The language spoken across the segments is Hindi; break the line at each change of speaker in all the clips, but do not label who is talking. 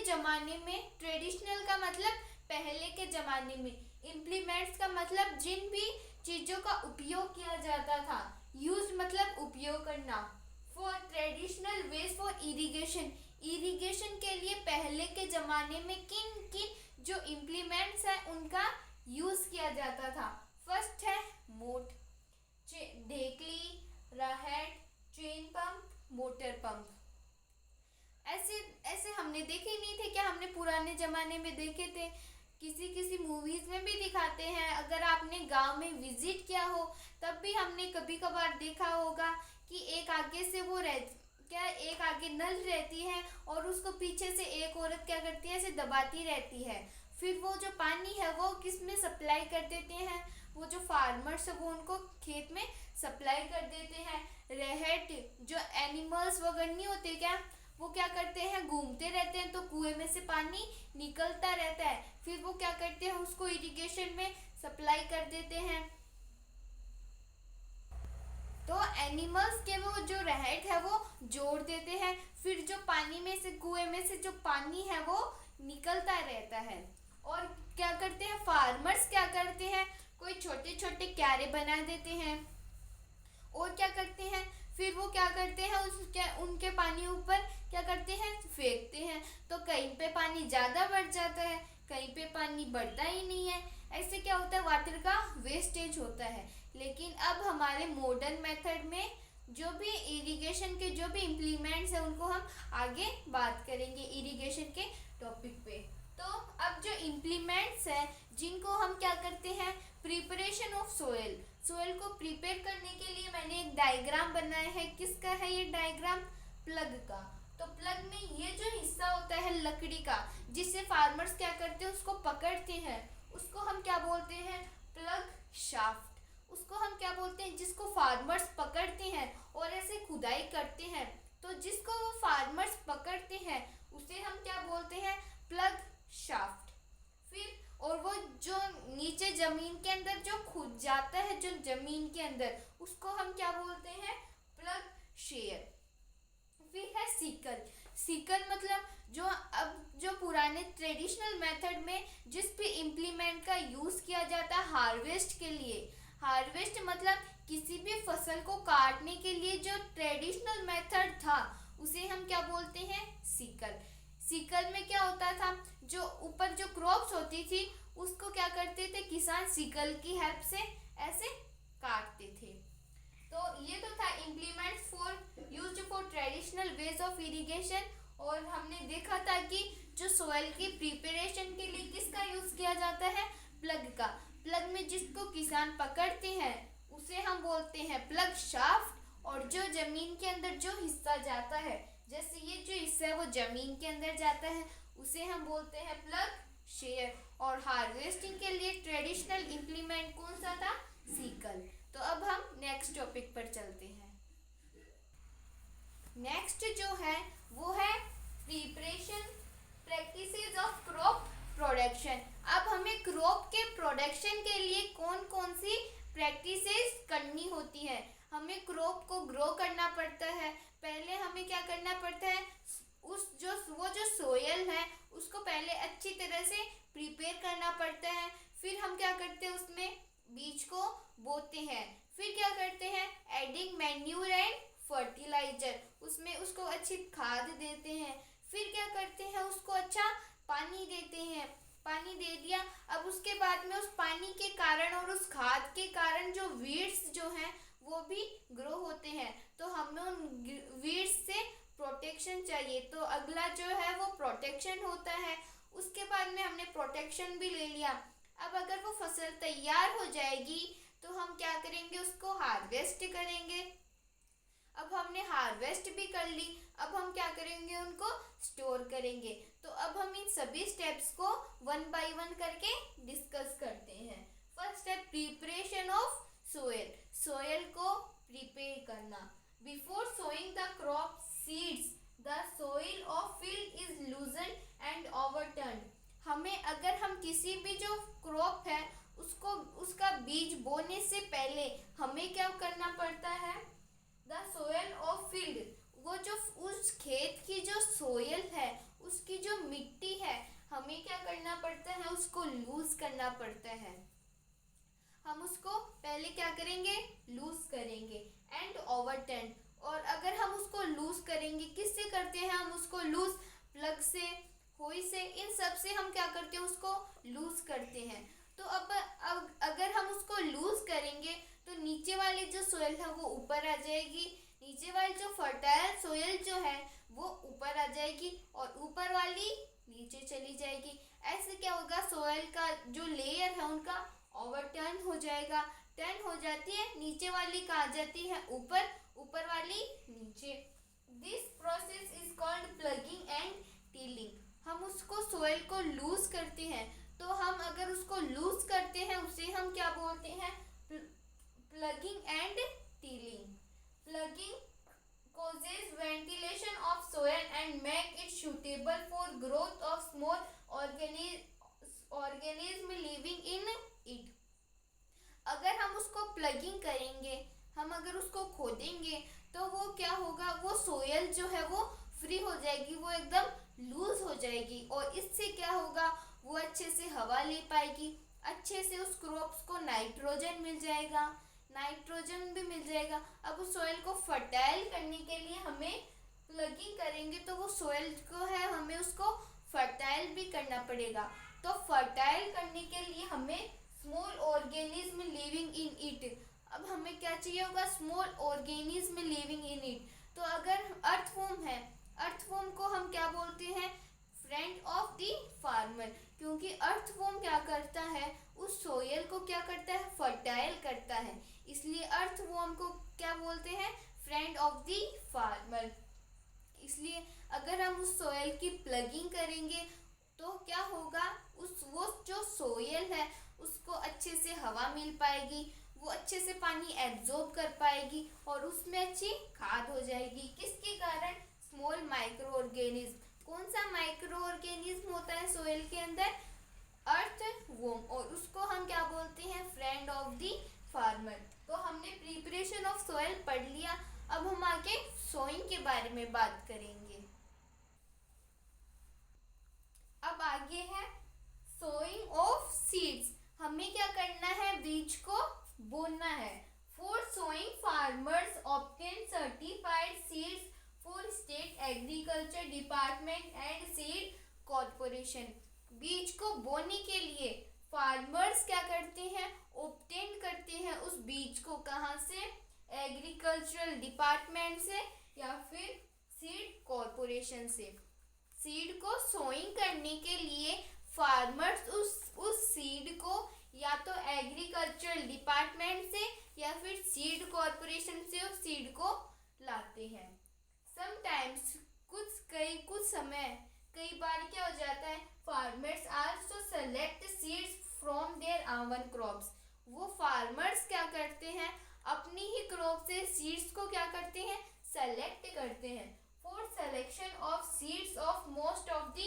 ज़माने में, ट्रेडिशनल का मतलब पहले के ज़माने में, इम्प्लीमेंट्स का मतलब जिन भी चीज़ों का उपयोग किया जाता था, यूज मतलब उपयोग करना। For traditional ways for irrigation, irrigation के लिए पहले के ज़माने में किन किन जो इम्प्लीमेंट्स हैं उनका यूज़ किया जाता था। फर्स्ट है मोट, ढेकली, राहेट, चेन पंप, मोटर पंप। ऐसे ऐसे हमने देखे नहीं थे क्या? हमने पुराने ज़माने में देखे थे, किसी किसी मूवीज़ में भी दिखाते हैं। अगर आपने गांव में विजिट किया हो तब भी हमने कभी कभार देखा होगा कि एक आगे से वो एक आगे नल रहती है और उसको पीछे से एक औरत क्या करती है, ऐसे दबाती रहती है। फिर वो जो पानी है वो किस में सप्लाई कर देते हैं, वो जो फार्मर्स है वो उनको खेत में सप्लाई कर देते हैं। रेहेट जो एनिमल्स वगैरह नहीं होते क्या, वो क्या करते हैं, घूमते रहते हैं तो कुएं में से पानी निकलता रहता है। फिर वो क्या करते हैं, उसको इरिगेशन में सप्लाई कर देते हैं। तो एनिमल्स के वो जो रेहेट है वो जोड़ देते हैं। फिर जो पानी में से, कुएं में से जो पानी है वो निकलता रहता है। और क्या करते हैं फार्मर्स, क्या करते हैं, कोई छोटे छोटे क्यारे बना देते हैं। और क्या करते हैं, फिर वो क्या करते हैं, उनके पानी ऊपर क्या करते हैं, फेंकते हैं। तो कहीं पे पानी ज़्यादा बढ़ जाता है, कहीं पे पानी बढ़ता ही नहीं है। ऐसे क्या होता है, वाटर का वेस्टेज होता है। लेकिन अब हमारे मॉडर्न मेथड में जो भी इरिगेशन के जो भी इम्प्लीमेंट्स हैं उनको हम आगे बात करेंगे इरिगेशन के टॉपिक पे। तो अब जो इम्प्लीमेंट्स हैं जिनको हम क्या करते हैं, प्रिपरेशन ऑफ सोयल, सोयल को प्रिपेयर करने के लिए मैंने एक डायग्राम बनाया है। किसका है ये डायग्राम? प्लग का। तो प्लग में ये जो हिस्सा होता है लकड़ी का, जिससे फार्मर्स क्या करते हैं, उसको पकड़ते हैं, उसको हम क्या बोलते हैं, प्लग शाफ्ट। उसको हम क्या बोलते हैं, जिसको फार्मर्स पकड़ते हैं और ऐसे खुदाई करते हैं। तो जिसको वो फार्मर्स पकड़ते हैं उसे हम क्या बोलते हैं, प्लग शाफ्ट। फिर और वो जो नीचे जमीन के अंदर जो खुद जाता है, जो जमीन के अंदर, उसको हम क्या बोलते हैं, प्लग शेयर। फिर है सीकल, सीकल मतलब जो पुराने ट्रेडिशनल मेथड में जिस भी इम्प्लीमेंट का यूज़ किया जाता है हार्वेस्ट के लिए, हार्वेस्ट मतलब किसी भी फसल को काटने के लिए जो ट्रेडिशनल मेथड था उसे हम क्या बोलते हैं, सीकल। सीकल में क्या होता था, जो ऊपर जो क्रॉप्स होती थी उसको क्या करते थे किसान, सीकल की हेल्प से ऐसे काटते थे। तो ये तो था implements for used for traditional ways of irrigation. और हमने देखा था कि जो सोयल की प्रिपरेशन के लिए किसका यूज़ किया जाता है, प्लग का। प्लग में जिसको किसान पकड़ते हैं उसे हम बोलते हैं प्लग शाफ्ट। और जो जमीन के अंदर जो हिस्सा जाता है, जैसे ये जो हिस्सा है वो जमीन के अंदर जाता है, उसे हम बोलते हैं प्लग शेयर। और हार्वेस्टिंग के लिए ट्रेडिशनल इम्प्लीमेंट कौन सा था, सीकल। तो अब हम नेक्स्ट टॉपिक पर चलते हैं। नेक्स्ट जो है वो है preparation practices of crop production. अब हमें क्रॉप के प्रोडक्शन के लिए कौन कौन सी प्रैक्टिसेस करनी होती है। हमें क्रॉप को ग्रो करना पड़ता है। पहले हमें क्या करना पड़ता है, वो जो सोयल है उसको पहले अच्छी तरह से प्रिपेयर करना पड़ता है। फिर हम क्या करते हैं, उसमें बीज को बोते हैं। फिर क्या करते हैं, एडिंग मैन्यूर एंड फर्टिलाइजर, उसमें उसको अच्छी खाद देते हैं। फिर क्या करते हैं, उसको अच्छा पानी देते हैं। पानी दे दिया, अब उसके बाद में उस पानी के कारण और उस खाद के कारण जो वीड्स जो हैं वो भी ग्रो होते हैं। तो हमें उन वीड्स से प्रोटेक्शन चाहिए। तो अगला जो है वो प्रोटेक्शन होता है। उसके बाद में हमने प्रोटेक्शन भी ले लिया। अब अगर वो फसल तैयार हो जाएगी तो हम क्या करेंगे, उसको हार्वेस्ट करेंगे। अब हमने हार्वेस्ट भी कर ली, अब हम क्या करेंगे, उनको स्टोर करेंगे। तो अब हम इन सभी स्टेप्स को वन बाय वन करके डिस्कस करते हैं। First step, preparation of soil, soil को प्रिपेयर करना। Before sowing the crop seeds the soil of field is loosen and overturn. हमें अगर हम किसी भी जो क्रॉप है उसको, उसका बीज बोने से पहले हमें क्या करना पड़ता है, द सोयल ऑफ फील्ड, वो जो उस खेत की जो सोयल है उस उसकी जो मिट्टी है हमें क्या करना पड़ता है, उसको लूज करना पड़ता है। हम उसको पहले क्या करेंगे, लूज करेंगे एंड ओवरटेंड। और अगर हम उसको लूज करेंगे, किससे करते हैं हम उसको लूज, प्लग से, होई से, इन सब से हम क्या करते हैं उसको लूज करते हैं। तो अब अगर हम उसको लूज करेंगे तो नीचे वाली जो सोयल है वो ऊपर आ जाएगी, नीचे वाली जो फर्टाइल सोयल जो है वो ऊपर आ जाएगी और ऊपर वाली नीचे चली जाएगी। ऐसे क्या होगा, सोयल का जो लेयर है उनका ओवरटर्न हो जाएगा, टर्न हो जाती है, नीचे वाली कहाँ जाती है ऊपर, ऊपर वाली नीचे। This process is called plugging and tilling. हम उसको सोयल को लूज करते हैं, तो हम अगर उसको लूज करते हैं उसे हम क्या बोलते हैं, plugging and tilling. Plugging causes ventilation of soil and make it suitable for growth of small organism living in it। अगर हम उसको प्लगिंग करेंगे, हम अगर उसको खोदेंगे तो वो क्या होगा, वो सोयल जो है वो फ्री हो जाएगी, वो एकदम लूज हो जाएगी और इससे क्या होगा, वो अच्छे से हवा ले पाएगी, अच्छे से उस क्रॉप्स को नाइट्रोजन मिल जाएगा, नाइट्रोजन भी मिल जाएगा। अब उस सोयल को फर्टाइल करने के लिए हमें प्लगिंग करेंगे तो वो सोयल को है हमें उसको फर्टाइल भी करना पड़ेगा। तो फर्टाइल करने के लिए हमें small organism living in it, अब हमें क्या चाहिए होगा, small organism living in it. तो अगर अर्थवॉर्म है, अर्थवॉर्म को हम क्या बोलते हैं, फ्रेंड ऑफ द फार्मर, क्योंकि अर्थवॉर्म क्या करता है, उस सोयल को क्या करता है, फर्टाइल करता है, इसलिए अर्थवॉर्म को क्या बोलते हैं, फ्रेंड ऑफ द फार्मर। इसलिए अगर हम उस सोयल की प्लगिंग करेंगे तो क्या होगा, उस वो जो सोयल है उसको अच्छे से हवा मिल पाएगी, वो अच्छे से पानी एब्जॉर्ब कर पाएगी और उसमें अच्छी खाद हो जाएगी। किसके कारण, स्मॉल माइक्रो ऑर्गेनिज्म। कौन सा माइक्रो ऑर्गेनिज्म होता है सोयल के अंदर, अर्थवॉर्म, और उसको हम क्या बोलते हैं, फ्रेंड ऑफ द फार्मर। तो हमने प्रिपरेशन ऑफ सोयल पढ़ लिया, अब हम आगे सोइंग के बारे में बात करेंगे। अब आगे है सोइंग ऑफ सीड्स। हमें क्या करना है, बीज को बोना है। For sowing farmers obtain certified seeds for state agriculture department and seed corporation. बीज को बोने के लिए फार्मर्स क्या करते हैं, ऑब्टेन करते हैं उस बीज को, कहाँ से, एग्रीकल्चरल डिपार्टमेंट से या फिर सीड कॉर्पोरेशन से। सीड को सोइंग करने के लिए फार्मर्स उस सीड को या तो एग्रीकल्चरल डिपार्टमेंट से या फिर सीड कॉर्पोरेशन से उस सीड को लाते हैं। समटाइम्स कई बार क्या हो जाता है, farmers also select seeds from their own crops. वो फार्मर्स क्या करते हैं, अपनी ही क्रॉप से सीड्स को क्या करते हैं, सेलेक्ट करते हैं। For selection of seeds of most of the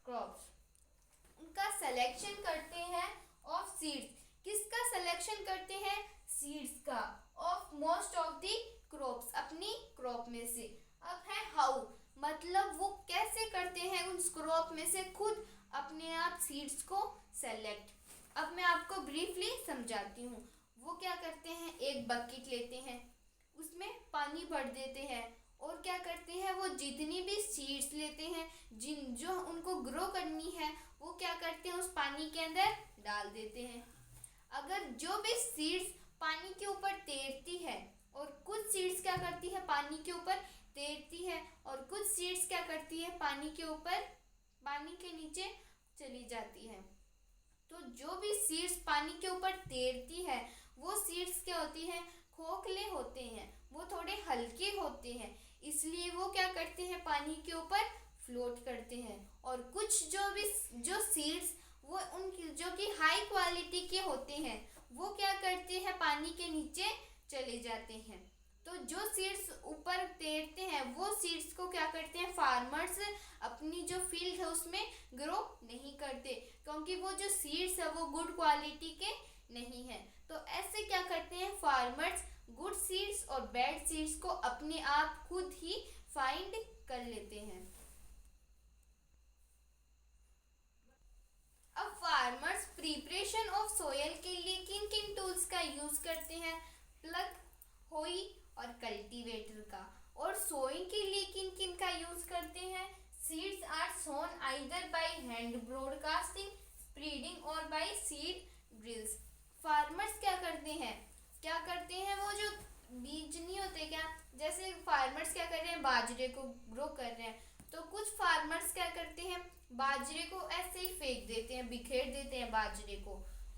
crops, उनका सिलेक्शन करते हैं ऑफ सीड्स, किसका सिलेक्शन करते हैं, सीड्स का, of most of the crops, अपनी क्रॉप में से। अब है हाउ, मतलब वो कैसे करते हैं उस क्रॉप में से खुद अपने आप सीड्स को सेलेक्ट। अब मैं आपको ब्रीफली समझाती हूँ। वो क्या करते हैं, एक बकेट लेते हैं, उसमें पानी भर देते हैं और क्या करते हैं, वो जितनी भी सीड्स लेते हैं जो उनको ग्रो करनी है वो क्या करते हैं, उस पानी के अंदर डाल देते हैं। अगर जो भी सीड्स पानी के ऊपर तैरती है, और कुछ सीड्स क्या करती है, पानी के ऊपर तैरती है और कुछ सीड्स क्या करती है, पानी के ऊपर, पानी के नीचे चली जाती है। तो जो भी सीड्स पानी के ऊपर तैरती है वो सीड्स क्या होती हैं, खोखले होते हैं, वो थोड़े हल्के होते हैं, इसलिए वो क्या करते हैं, पानी के ऊपर फ्लोट करते हैं। और कुछ जो सीड्स वो उनकी जो कि हाई क्वालिटी के होते हैं वो क्या करते हैं, पानी के नीचे चले जाते हैं। तो जो सीड्स ऊपर तैरते हैं वो सीड्स को क्या करते हैं, फार्मर्स अपनी जो फील्ड है उसमें ग्रो नहीं करते, क्योंकि वो जो सीड्स है वो गुड क्वालिटी के नहीं है। तो ऐसे क्या करते हैं, फार्मर्स गुड सीड्स और बैड सीड्स को अपने आप खुद ही फाइंड कर लेते हैं। फार्मर्स प्रिपरेशन ऑफ सोयल के लिए किन किन टूल्स का यूज करते हैं? प्लग, होई और कल्टीवेटर का। और सोइंग के लिए किन किन का यूज करते हैं? Seeds are sown either by hand broadcasting, spreading और बाय सीड ड्रिल्स। फार्मर्स क्या करते हैं वो जो बीज नहीं होते क्या, जैसे फार्मर्स क्या कर रहे हैं, बाजरे को ग्रो कर रहे हैं, तो कुछ फार्मर्स क्या करते हैं, बाजरे को ऐसे ही फेंक देते हैं, बिखेर देते हैं बाजरे को।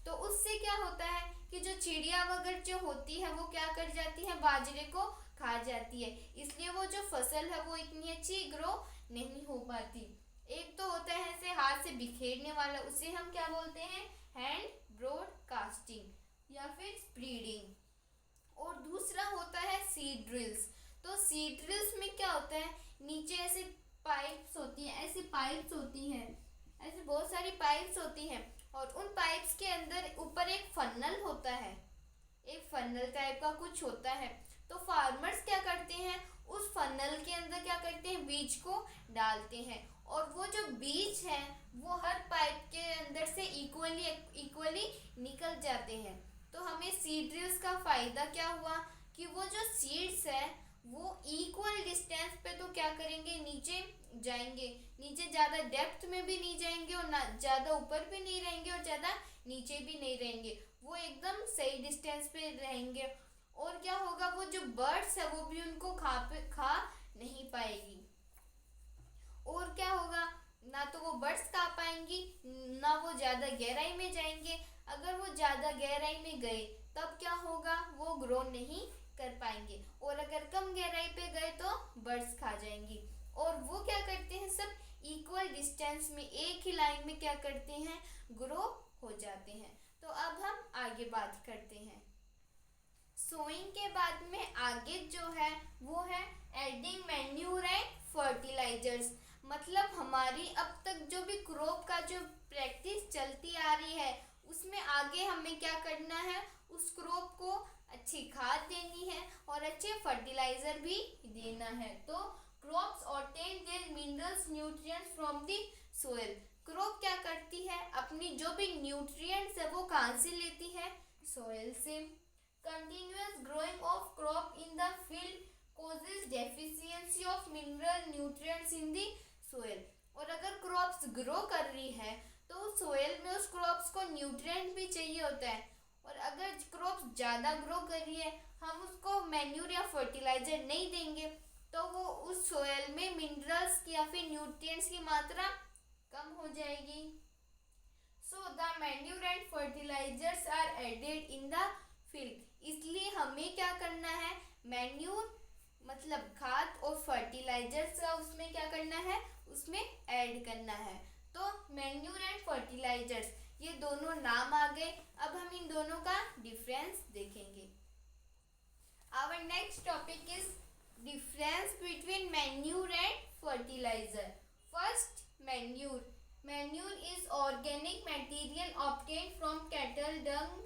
तो उससे क्या होता है कि जो चिड़िया वगैरह जो होती है वो क्या कर जाती है, बाजरे को खा जाती है, इसलिए वो जो फसल है वो इतनी अच्छी ग्रो नहीं हो पाती। एक तो होता है ऐसे हाथ से बिखेरने वाला, उसे हम क्या बोलते हैं, हैंड ब्रॉडकास्टिंग या फिर स्प्रेडिंग। और दूसरा होता है सीड ड्रिल्स। तो सीड ड्रिल्स में क्या होता है, नीचे ऐसे पाइप्स होती हैं, ऐसे बहुत सारी पाइप्स होती हैं, और उन पाइप्स के अंदर ऊपर एक फनल होता है, एक फनल टाइप का कुछ होता है। तो फार्मर्स क्या करते हैं, उस फनल के अंदर क्या करते हैं, बीज को डालते हैं, और वो जो बीज है वो हर पाइप के अंदर से इक्वली निकल जाते हैं। तो हमें सीड ड्रिल्स का फायदा क्या हुआ कि वो जो सीड्स है वो इक्वल डिस्टेंस पे तो क्या करेंगे, नीचे जाएंगे, नीचे ज़्यादा डेप्थ में भी नहीं जाएंगे और ना ज़्यादा ऊपर भी नहीं रहेंगे और ज़्यादा नीचे भी नहीं रहेंगे, वो एकदम सही डिस्टेंस पे रहेंगे। और क्या होगा, वो जो बर्ड्स है वो भी उनको खा नहीं पाएगी। और क्या होगा, ना तो वो बर्ड्स खा पाएंगी, ना वो ज़्यादा गहराई में जाएंगे। अगर वो ज़्यादा गहराई में गए तब क्या होगा, वो ग्रो नहीं कर पाएंगे, और अगर कम गहराई पे गए तो बर्ड्स खा जाएंगी। और वो क्या करते हैं, सब इक्वल डिस्टेंस में एक ही लाइन में क्या करते हैं, ग्रो हो जाते हैं। तो अब हम आगे बात करते हैं। सोइंग के बाद में आगे जो है वो है एडिंग मैन्यूर एंड फर्टिलाइजर्स। मतलब हमारी अब तक जो भी क्रॉप का जो प्रैक्टिस चलती आ रही है उसमें आगे हमें क्या करना है, उस क्रॉप को अच्छी खाद देनी है और अच्छे फर्टिलाइजर भी देना है। तो crops obtain their minerals nutrients from the soil. Crop क्या करती है, अपनी जो भी न्यूट्रिएंट्स है वो कहाँ से लेती है, सोइल से। Continuous growing of crop in the field causes deficiency of mineral nutrients in the soil। और अगर क्रॉप्स ग्रो कर रही है तो सोयल में उस क्रॉप्स को न्यूट्रिएंट भी चाहिए होता है, और अगर क्रॉप्स ज़्यादा ग्रो कर रही है, हम उसको मैन्यूर या फर्टिलाइजर नहीं देंगे तो वो उस सोयल में मिनरल्स की या फिर न्यूट्रिएंट्स की मात्रा कम हो जाएगी। So the manure and fertilisers are added in the field. इसलिए हमें क्या करना है, मैन्यूर मतलब खाद और फर्टिलाइजर्स का उसमें क्या करना है, उसमें ऐड करना है। तो मैन्यूर एंड फर्टिलाइजर्स ये दोनों नाम आ गए। अब हम इन दोनों का डिफरेंस देखेंगे। Our next topic is difference between manure and fertiliser. First, manure. Manure is organic material obtained from cattle, dung,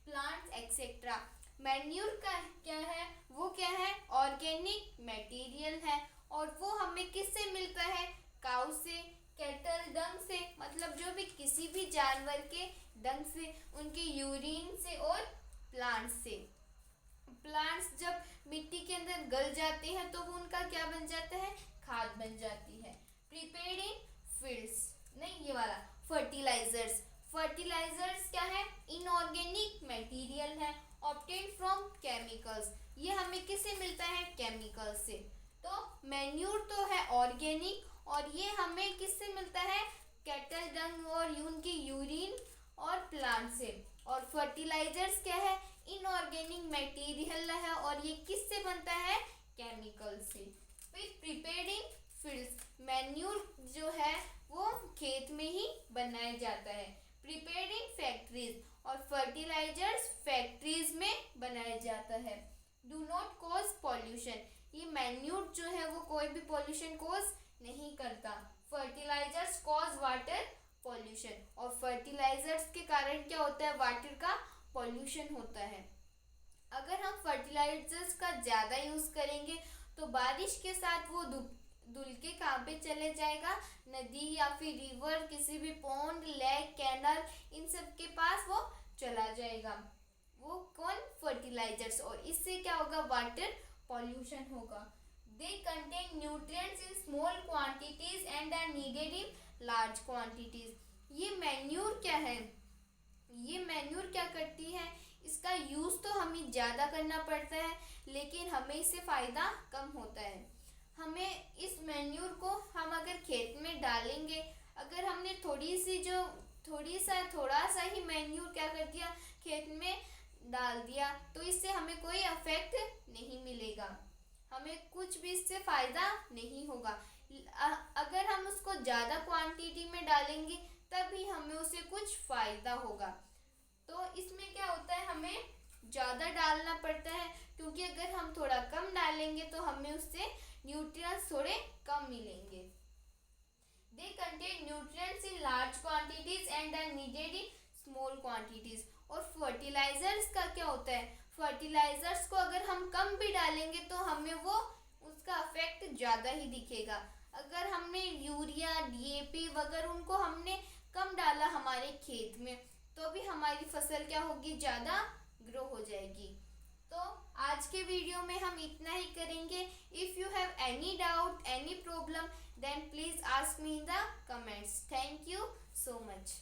plants etcetera. Manure का क्या है, वो क्या है, ऑर्गेनिक मटेरियल है, और वो हमें किससे मिलता है, काउ से, कैटल डंग से, मतलब जो भी किसी भी जानवर के डंग से, उनके यूरिन से, और प्लांट्स से। प्लांट्स जब मिट्टी के अंदर गल जाते हैं तो वो उनका क्या बन जाता है, खाद बन जाती है। प्रिपेयर्ड इन फील्ड्स, नहीं ये वाला फर्टिलाइजर्स। फर्टिलाइजर्स क्या है, इनऑर्गेनिक मटेरियल है, ऑब्टेन्ड फ्रॉम केमिकल्स। ये हमें किससे मिलता है, केमिकल से। तो मैन्यूर तो है ऑर्गेनिक, और ये हमें किससे मिलता है, कैटल डंग और उनकी यूरिन और प्लांट से। और फर्टिलाइजर्स क्या है, इनऑर्गेनिक मटेरियल है, और ये किससे बनता है, केमिकल से। फिर प्रिपेयर्ड इन फील्ड्स, मैन्यूर जो है वो खेत में ही बनाया जाता है। प्रिपेयर्ड इन फैक्ट्रीज, और फर्टिलाइजर्स फैक्ट्रीज में बनाया जाता है। डू नॉट कॉज पॉल्यूशन, ये मैन्यूर जो है वो कोई भी पॉल्यूशन कॉज नहीं करता। फर्टिलाइजर्स कॉज वाटर पॉल्यूशन, और फर्टिलाइजर्स के कारण क्या होता है, वाटर का पॉल्यूशन होता है। अगर हम फर्टिलाइजर्स का ज़्यादा यूज़ करेंगे तो बारिश के साथ वो धुल के कहाँ पे चले जाएगा, नदी या फिर रिवर, किसी भी पॉन्ड, लेक, कैनल, इन सब के पास वो चला जाएगा। वो कौन? फर्टिलाइजर्स। और इससे क्या होगा? वाटर पॉल्यूशन होगा। They contain nutrients in small quantities and are needed in large quantities. ये मैन्यूर क्या है? ये मैन्यूर क्या करती है? इसका यूज़ तो हमें ज़्यादा करना पड़ता है, लेकिन हमें इससे फ़ायदा कम होता है। हमें इस मैन्यूर को हम अगर खेत में डालेंगे, अगर हमने थोड़ा सा ही मैन्यूर क्या कर दिया, खेत में डाल दिया, तो इससे हमें कोई अफेक्ट नहीं मिलेगा, हमें कुछ भी इससे फ़ायदा नहीं होगा। अगर हम उसको ज़्यादा क्वांटिटी में डालेंगे तभी हमें उससे कुछ फ़ायदा होगा। तो इसमें क्या होता है, हमें ज़्यादा डालना पड़ता है, क्योंकि अगर हम थोड़ा कम डालेंगे तो हमें उससे न्यूट्रिएंट्स थोड़े कम मिलेंगे। They contain nutrients in large quantities and are needed in small quantities. और फर्टिलाइजर्स का क्या होता है? फर्टिलाइजर्स को अगर हम कम भी डालेंगे तो हमें वो उसका अफेक्ट ज़्यादा ही दिखेगा। अगर हमने यूरिया, डीएपी वगैरह उनको हमने कम डाला हमारे खेत में, तो भी हमारी फसल क्या होगी? ज़्यादा ग्रो हो जाएगी। तो आज के वीडियो में हम इतना ही करेंगे। If you have any doubt, any problem, then please ask me in the comments. Thank you so much.